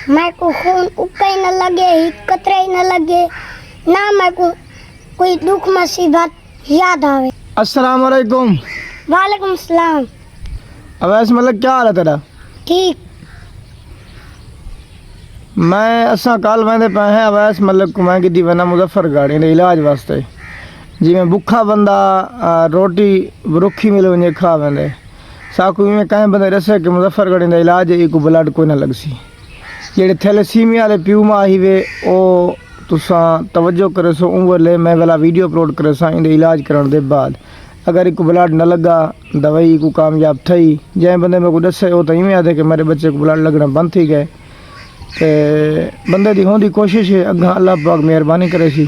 मैं को खून उका ही न लगे, ही कतरा ही न लगे, ना मैं को कोई दुख मुसीबत याद आवे। अस्सलाम वालेकुम। वालेकुम सलाम। अवैस मलिक, क्या हाल है तेरा? ठीक। मैं असा कल वेंदे पे हैं अवैस मलिक को मैं की वना मुजफ्फरगढ़ दे इलाज वास्ते। जिमें भुखा बंदा रोटी रुखी मिल वजे खा वेंदे, साकू में कहीं बंदे दसे कि मुजफ्फरगढ़ का इलाज को ब्लड कोई ना लगसी। जेड़े थैलेसीमिया वाले प्यू मां ही वे ओ तुसा तवज्जो करे सो उंगले मैं वाला वीडियो अपलोड करे सा इन इलाज करने दे बाद अगर एक ब्लड न लगा दवाई को कामयाब थी जै बंदे में को दसे वो तो इवें आदे कि मेरे बच्चे को ब्लड लगना बंद थी गए। तो बंदे की होंदी कोशिश है अगर अल्लाह पाक मेहरबानी करे सी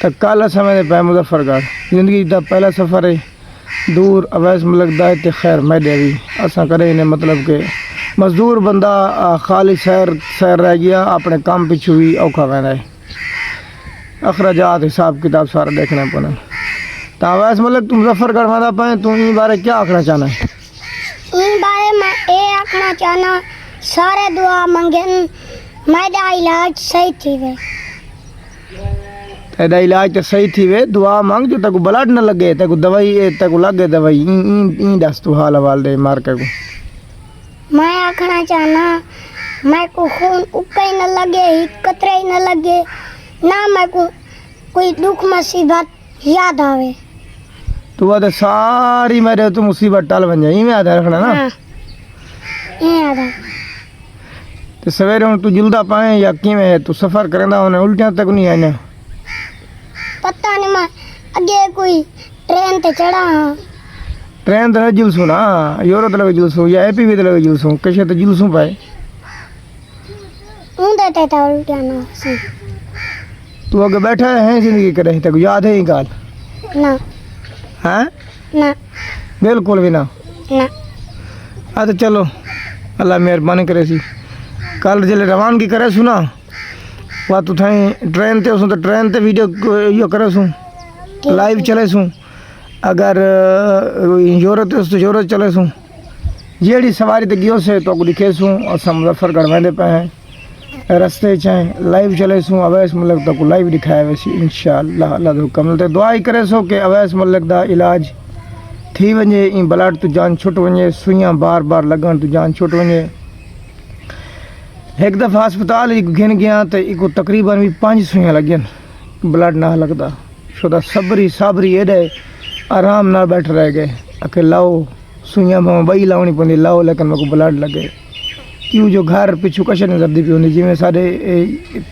तो कल समय पे मुजफ्फरगढ़ जिंदगी का पहला सफ़र है दूर अवैस मलिक दा ते खैर मैडे भी असा करे इन्हें मतलब के मजदूर बंदा खाली सैर रह गया अपने काम पिछू भी औखा वह है अखराजात हिसाब किताब सारा देखना पड़ा। तो अवैस मलिक तुम मुजफ्फरगढ़ में पाए तू इन बारे क्या आखना चाहना है? इन बारे में ये आखना चाहना सारे दुआ मंगन मेरा इलाज सही थी वे। तेरा इलाज तो सही थी वे, दुआ मांग जो तक ब्लड न लगे तक दवाई तक लगे दवाई इन दस तू हाल हवाल दे मार के को। मैं आखना चाहना मैं को खून उका ही न लगे, ही कतरा ही न लगे, ना मैं को कोई दुख मुसीबत याद आवे। तू तो सारी मेरे तो मुसीबत टाल बन जाए में आधा रखना ना। हाँ, ये आधा। तो सवेरे हूँ तू जुलदा पाए या किमें है तू सफ़र करेंदा उन्हें उल्टियाँ तक नहीं आना? पता नहीं मैं अगे कोई ट्रेन ते चढ़ा हाँ। ट्रेन तो नहीं जुलसूँ ना, यूरोप लगे जुलसूँ या एपी भी लगे जुलसूँ कैसे तो जुलसूँ पाए ऊँधे ते था उल्टियाँ ना सी। तू अगर बैठा है जिंदगी करे तक याद है ही गाल? ना हैं ना बिल्कुल भी ना। ना हाँ तो चलो अल्लाह मेहरबानी करे सी। कल जल्द रवानगी करे सुना वह तू थाई ट्रेन ते उसो तो ट्रेन ते वीडियो यो करे सूँ लाइव चले सूँ अगर यूरोप तो यूरोप चले सूँ जेड़ी सवारी ते गियो से तो दिखे सूँ और मुजफ्फरगढ़ वेंदे पे हैं रस्ते चाहे लाइव चले सूँ अवैस मलिक तो लाइव दिखाया वैसी इंशाअल्लाह अल्लाह तो कमल ते दुआ ही करे सो कि अवैस मलिक दा इलाज थी वजे इन ब्लड तू जान छुट वजे सुइयां बार बार लगन तू जान छुट वजे। एक दफ़ा अस्पताल घिन गया तो एक तकरीबन भी 5 सुइयां लगियन ब्लड ना लगता छोदा साबरी एडे आराम ना बैठ रह गए आखे लाओ सुइयां भाव बई लावनी पवंदी लाओ लेकिन मेरे को ब्लड लगे क्यों जो घर पिछू कश नजरदी पी होंगी जिमें साढ़े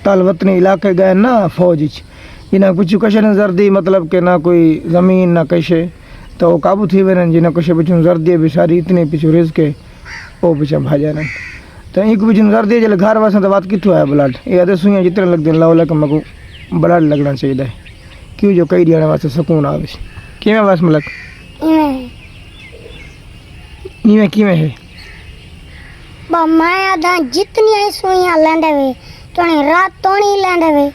तल वतनी इलाके गए ना फौज इन्हें पिछू कश नजरदी मतलब कि ना कोई ज़मीन ना कशे तो काबू थी वन जिन्हें कशे पिछू नजरदी बेचारी इतनी पिछू रिज के वो पिछा भाजन तो एक पिछू नजरदी जल घर वासा तो बात कितों आया ब्लड ये आधे सुइयां जितने लगते लाओ लेकिन मेरे को ब्लड लगना चाहिए क्यों जो कई दिहाड़े वास्ते सुकून आवे किमें बस मलिक इवें किमें है मैं आधा जितनी आई सुइयां लेंदे वे तोनी रात तोनी लेंदे वे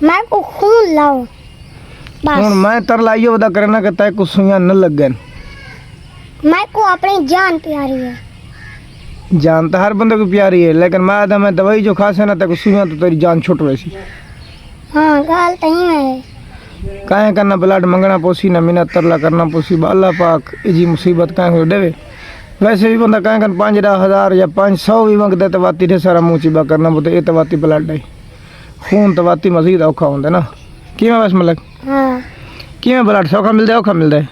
मैं को खून लाओ बस। हुन मैं तरला यो वदा करना कि तय को सुइयां न लगन मैं को अपनी जान प्यारी है। जान तो हर बंदे को प्यारी है लेकिन मैं आधा मैं दवाई जो खासे ना तक सुइयां तो तेरी जान छुट वैसी। हाँ गाल तो ही है काहे करना ब्लड मंगना पोसी ना मिन्नत तरला करना पोसी अल्लाह पाक इजी मुसीबत काहे को देवे। वैसे भी बंदा कहें 5,000 या 500 भी मंगते तो वाती ढेर सारा मुँह चिबा करना बोलते ये तो वाती ब्लड है खून तो वाती मजीद औखा होंगे ना किमें बस मलिक। हाँ किमें ब्लड सौखा मिलता है औखा मिलता है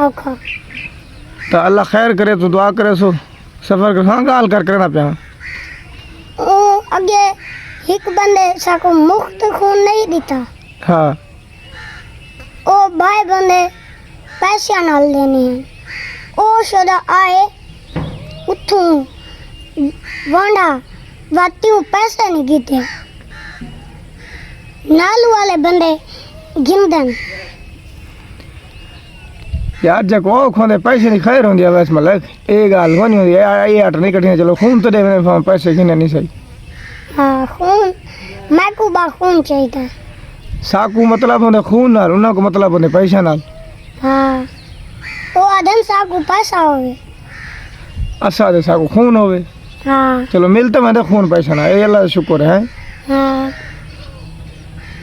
औखा तो अल्लाह खैर करे तो दुआ करे सो सफ़र कर हाँ गाल कर करना पिया ओ अगे एक बंदे साको मुफ्त खून नहीं देता हाँ ओ भाई बंदे पैसे नाल देने हैं ओ सदा आए उठूं वांडा वातियों पैसे नहीं गिते नालू वाले बंदे गिनदन यार जब वो खोंदे पैसे नहीं खैर होंगे वैस मलिक ये गाल कोनी होंदी ये हट नहीं कटियां चलो खून तो दे पैसे गिने नहीं सही। हाँ खून मैं को बा खून चाहिए साकू मतलब होंदे खून नाल उन्हां को मतलब होंदे पैसा नाल। हाँ वो आधन साकू पैसा होवे असा दे साकू खून होवे हाँ चलो मिलते मैं खून पैसा ना, ये अल्लाह का शुक्र है। हाँ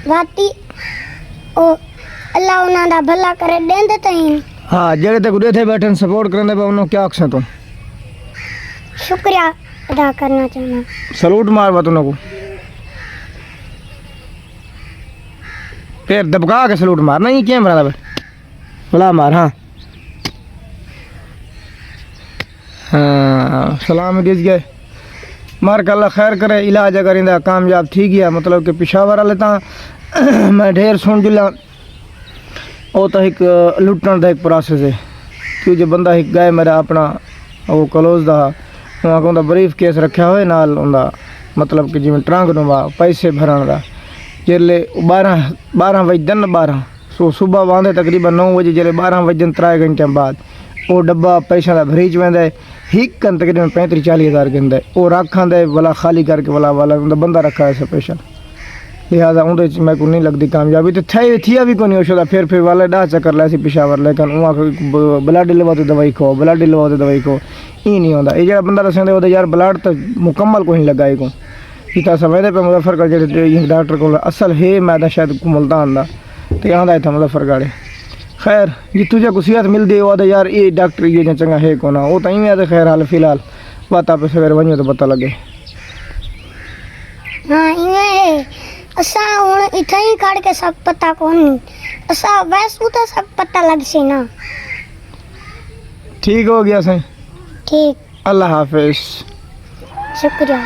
बाती ओ अल्लाह उन्हां दा भला करे देंदे तई। हाँ जेड़े तक थे बैठे सपोर्ट करने पे उन्होंने क्या आखसा तुम, शुक्रिया अदा करना चाहना। सलूट मार बात उन्होंने फिर दबका के सलूट मारना, ये क्या बना भला मार। हाँ हाँ सलाम गिज गए मार का अल्लाह खैर करे, इलाज अगर इंदा कामयाब थी गया मतलब कि पिशावर वाले तो मैं ढेर सुन जुला वो तो एक लुटन का एक प्रोसेस है कि जो बंदा एक गए मेरा अपना वो कलोज का वहाँ को बरीफ केस रखा हुआ नाल उनका मतलब कि जिमें ट्रंक नुवा पैसे भरन का जेले 12 बजन 12 सो सुबह वांदे तकरीबन 9 बजे जेले 12 बजन 3 घंटे बाद वो डब्बा पैसा का भरीच वेंदा हिक कन तकरीबन 35-40 हज़ार कहता है वो रखांदे वाला खाली करके वाला उनका बंदा रखा है स्पेशल, लिहाजा उनके मैं को नहीं लगती कामयाबी तो थी भी को नहीं हो फिर वाले डा चक्कर लै पिशावर लेकिन वहाँ ब्लड लवाते दवाई खो ब्लड लवाते दवाई खो ये नहीं होता। ये जो बंदा दसेंदे वो यार ब्लड तो मुकम्मल को नहीं लगा को इतना समझते पे मुजफ्फरगढ़ जो डॉक्टर को असल है मैदा शायद मुल्तान का तो यहाँ का इतना मुजफ्फरगढ़ खैर जी तुझे को सेहत मिलती वो तो यार ये डॉक्टर ये चंगा है को ना वो तो इवें तो खैर हाल फिलहाल बात आप सवेरे वञो तो पता लगे। हाँ इवें असा हुण इथे ही खड़ के सब पता कोनी असा वैसू तो सब पता लग सी ना। ठीक हो गया सही, ठीक अल्लाह हाफिज। शुक्रिया।